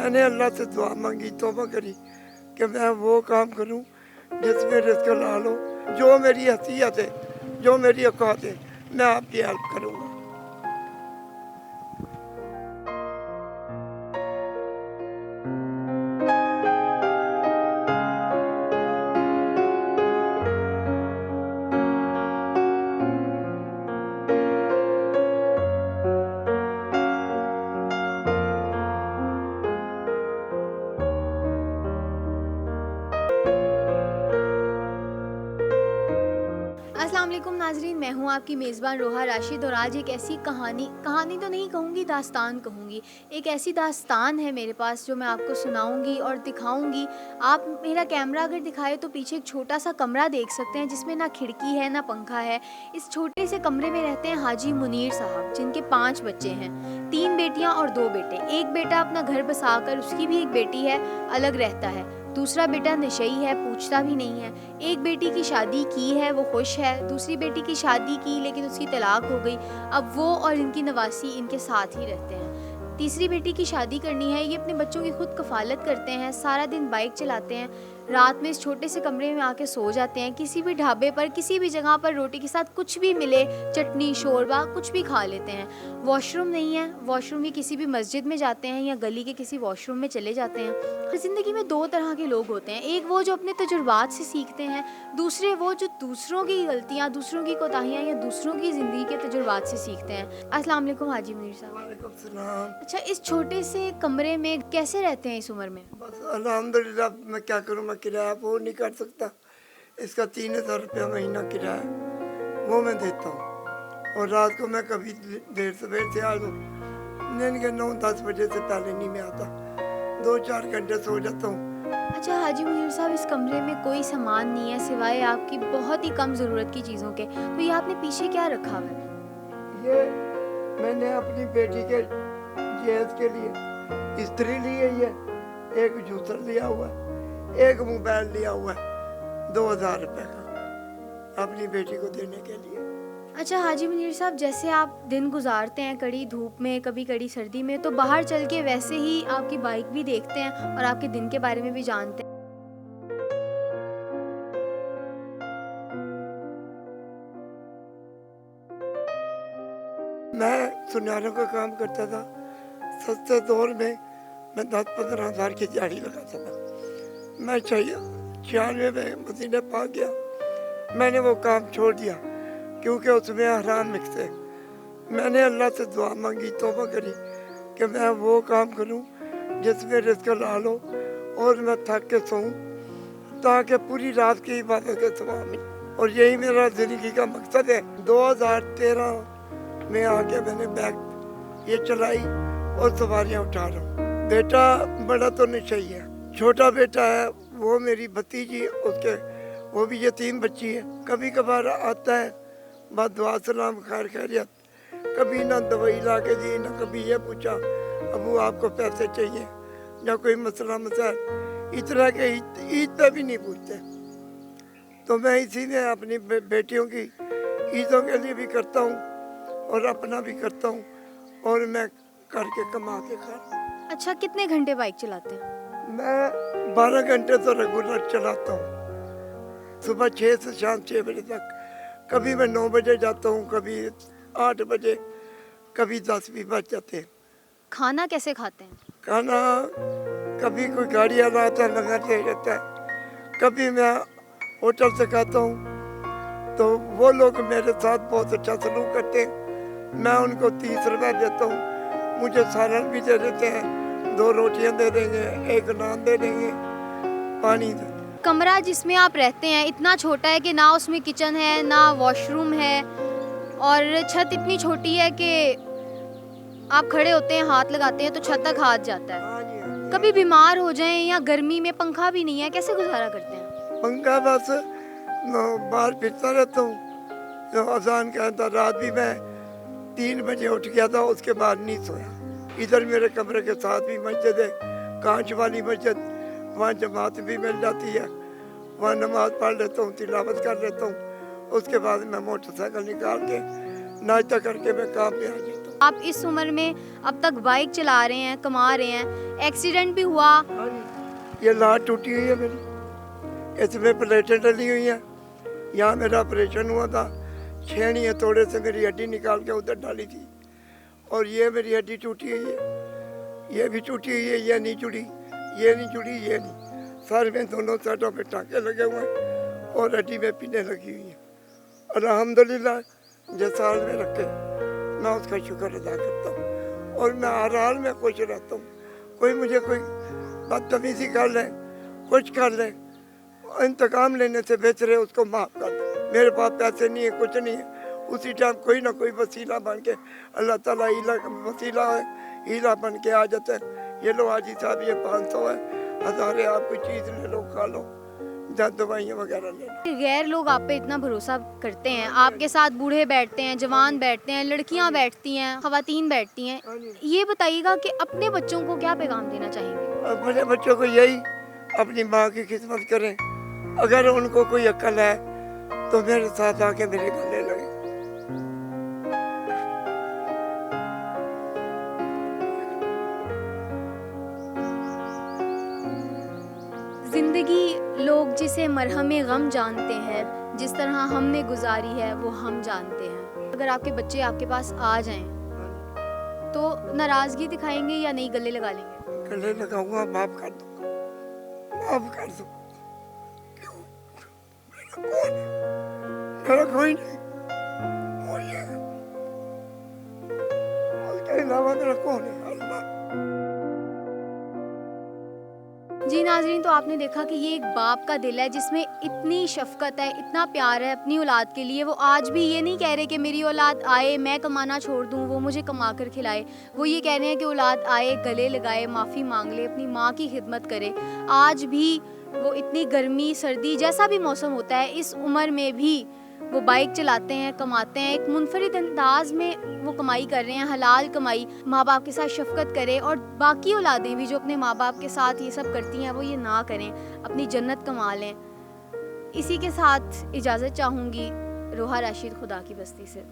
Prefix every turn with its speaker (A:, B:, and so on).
A: मैंने अल्लाह से दुआ मांगी, तौबा करी कि मैं वो काम करूं जिसमें रिस्क हलाल हो। जो मेरी हैसियत है, जो मेरी औकात है, मैं आपकी हेल्प करूंगा।
B: अस्सलाम वालेकुम नाजरीन, मैं हूं आपकी मेज़बान रोहा राशिद और आज एक ऐसी कहानी तो नहीं कहूँगी, दास्तान कहूँगी। एक ऐसी दास्तान है मेरे पास जो मैं आपको सुनाऊंगी और दिखाऊंगी। आप मेरा कैमरा अगर दिखाए तो पीछे एक छोटा सा कमरा देख सकते हैं जिसमें ना खिड़की है ना पंखा है। इस छोटे से कमरे में रहते हैं हाजी मुनीर साहब, जिनके 5 बच्चे हैं, 3 बेटियाँ और 2 बेटे। एक बेटा अपना घर बसाकर, उसकी भी एक बेटी है, अलग रहता है। दूसरा बेटा नशई है, पूछता भी नहीं है। एक बेटी की शादी की है, वो खुश है। दूसरी बेटी की शादी की लेकिन उसकी तलाक हो गई। अब वो और इनकी नवासी इनके साथ ही रहते हैं। तीसरी बेटी की शादी करनी है, ये अपने बच्चों की खुद कफालत करते हैं, सारा दिन बाइक चलाते हैं, रात में इस छोटे से कमरे में आके सो जाते हैं। किसी भी ढाबे पर, किसी भी जगह पर रोटी के साथ कुछ भी मिले, चटनी शोरबा कुछ भी खा लेते हैं। वॉशरूम नहीं है, वॉशरूम भी किसी भी मस्जिद में जाते हैं या गली के किसी वॉशरूम में चले जाते हैं। ज़िंदगी में 2 तरह के लोग होते हैं, एक वो जो अपने तजुर्बात से सीखते हैं, दूसरे वो जो दूसरों की गलतियाँ, दूसरों की कोताहियाँ या दूसरों की ज़िंदगी के तजुर्बात से सीखते हैं। अस्सलाम वालेकुम हाजी मुनीर साहब।
A: वालेकुम सलाम।
B: अच्छा, इस छोटे से कमरे में कैसे रहते हैं इस उम्र में?
A: बस अल्हम्दुलिल्लाह, मैं क्या करूं, मैं किराया वो नहीं कर सकता। इसका 3000 रुपया महीना किराया वो मैं देता हूँ। और रात को मैं कभी देर सवेर से आ जाऊँ, दिन के 9-10 बजे से पहले नहीं मैं आता। 2-4 घंटे सो जाता हूँ।
B: अच्छा हाजी मुनीर साहब, इस कमरे में कोई सामान नहीं है सिवाय आपकी बहुत ही कम ज़रूरत की चीज़ों के, तो ये आपने पीछे क्या रखा हुआ है?
A: ये मैंने अपनी बेटी के जहेज के लिए इस्त्री ली है, ये एक जूसर लिया हुआ है, एक मोबाइल लिया हुआ है 2000 रुपये का, अपनी बेटी को देने के लिए।
B: अच्छा हाजी मुनीर साहब, जैसे आप दिन गुजारते हैं कड़ी धूप में, कभी कड़ी सर्दी में, तो बाहर चल के वैसे ही आपकी बाइक भी देखते हैं और आपके दिन के बारे में भी जानते हैं।
A: मैं सुनारों का काम करता था। सस्ते दौर में मैं 10-15 हज़ार की दिहाड़ी लगाता था। मैं 96 में मदीने पा गया, मैंने वो काम छोड़ दिया क्योंकि उसमें हराम मिक्स है। मैंने अल्लाह से दुआ मांगी, तौबा करी कि मैं वो काम करूं जिसमें रिस्क हलाल हो और मैं थक के सोऊं ताकि पूरी रात की इबादत के सवाब मिले। और यही मेरा ज़िंदगी का मकसद है। 2013 में आके मैंने बैग ये चलाई और सवारियाँ उठा रहा हूँ। बेटा बड़ा तो नशई है, छोटा बेटा है वो मेरी भतीजी, उसके वो भी यतीम बच्ची है। कभी कभार आता है, बस दुआ सलाम खैर खैरियत, कभी ना दवाई ला के दी, ना कभी ये पूछा अबू आपको पैसे चाहिए या कोई मसला मसाइल, इतना के ईद पे भी नहीं पूछते। तो मैं इसी में अपनी बेटियों की ईदों के लिए भी करता हूँ और अपना भी करता हूँ और मैं करके कमा के खा।
B: अच्छा, कितने घंटे बाइक चलाते हैं?
A: मैं 12 घंटे तो रेगुलर चलाता हूँ, सुबह 6 से शाम 6 बजे तक। कभी मैं 9 बजे जाता हूँ, कभी 8 बजे, कभी 10 भी बज जाते हैं।
B: खाना कैसे खाते हैं?
A: खाना कभी कोई गाड़ी वाला आता है लगा दे देता है, कभी मैं होटल से खाता हूँ। तो वो लोग मेरे साथ बहुत अच्छा सलूक करते हैं। मैं उनको 30 रुपये देता हूँ, मुझे सालन भी दे देते हैं, 2 रोटियाँ दे देंगे, 1 नान दे देंगे, पानी दे।
B: कमरा जिसमें आप रहते हैं इतना छोटा है कि ना उसमें किचन है ना वॉशरूम है, और छत इतनी छोटी है कि आप खड़े होते हैं, हाथ लगाते हैं तो छत तक हाथ जाता है।
A: हाँ जी, हाँ जी।
B: कभी बीमार हो जाएं या गर्मी में पंखा भी नहीं है, कैसे गुजारा करते हैं?
A: पंखा बस बाहर फिरता रहता हूँ। तो अजान का था, रात भी मैं 3 बजे उठ गया था, उसके बाद नहीं सोया। इधर मेरे कमरे के साथ भी मस्जिद है, कांच वाली मस्जिद, वहाँ जमात भी मिल जाती है, वहाँ नमाज पढ़ लेता हूँ, तिलावत कर लेता हूँ। उसके बाद मैं मोटरसाइकिल निकाल के नाश्ता करके मैं काम पे आ जाता हूँ।
B: आप इस उम्र में अब तक बाइक चला रहे हैं, कमा रहे हैं, एक्सीडेंट भी हुआ।
A: हाँ जी, ये लात टूटी हुई है मेरी, इसमें प्लेटें डली हुई हैं। यहाँ मेरा ऑपरेशन हुआ था, छेनी हथौड़े से मेरी हड्डी निकाल के उधर डाली थी। और ये मेरी हड्डी टूटी हुई है, ये भी टूटी हुई है, ये नहीं जुड़ी, ये नहीं जुड़ी, ये नहीं। सर में दोनों साइडों पे टाँके लगे हुए हैं और हड्डी में पिने लगी हुई है। अल्हम्दुलिल्लाह जिस हाल में रखे मैं उसका शुक्र अदा करता हूँ और मैं हर हाल में खुश रहता हूँ। कोई मुझे कोई बदतमीजी कर ले, कुछ कर ले, इंतकाम लेने से बेहतर है उसको माफ़ कर दो। मेरे पास पैसे नहीं है, कुछ नहीं है, उसी टाइम कोई ना कोई वसीला बन के अल्लाह ताला वसीला है, हीला बन के आ जाता है। ये लो हाजी साहब ये 500 है, 1000 है, आप कोई चीज़ ले लो, खा लो, दवाइयाँ वगैरह ले लो।
B: गैर लोग आप पे इतना भरोसा करते हैं, आपके साथ बूढ़े बैठते हैं, जवान बैठते हैं, लड़कियां बैठती हैं, खवातीन बैठती हैं। ये बताइएगा कि अपने बच्चों को क्या पैगाम देना चाहेंगे?
A: अपने बच्चों को यही अपनी माँ की खिदमत करें। अगर उनको कोई अक्ल है तो मेरे साथ आके मेरे गले लगे।
B: जिंदगी लोग जिसे मरहमे गम जानते हैं, जिस तरह हमने गुजारी है वो हम जानते हैं। अगर आपके बच्चे आपके पास आ जाएं तो नाराजगी दिखाएंगे या नहीं गले लगा लेंगे?
A: गले लगाऊंगा, माफ कर दो, माफ कर दो। क्यों? मेरा कौन है? मेरा कोई नहीं, कोई है उसके अलावा मेरा कौन है? अल्लाह।
B: जी नाज़रीन, तो आपने देखा कि ये एक बाप का दिल है जिसमें इतनी शफकत है, इतना प्यार है अपनी औलाद के लिए। वो आज भी ये नहीं कह रहे कि मेरी औलाद आए मैं कमाना छोड़ दूँ, वो मुझे कमा कर खिलाए। वो ये कह रहे हैं कि औलाद आए, गले लगाए, माफ़ी मांग ले, अपनी माँ की खिदमत करे। आज भी वो इतनी गर्मी सर्दी जैसा भी मौसम होता है, इस उम्र में भी वो बाइक चलाते हैं, कमाते हैं, एक मुनफरिद अंदाज में वो कमाई कर रहे हैं, हलाल कमाई। माँ बाप के साथ शफकत करें और बाकी औलादें भी जो अपने माँ बाप के साथ ये सब करती हैं वो ये ना करें, अपनी जन्नत कमा लें। इसी के साथ इजाज़त चाहूँगी। रोहा राशिद, खुदा की बस्ती से।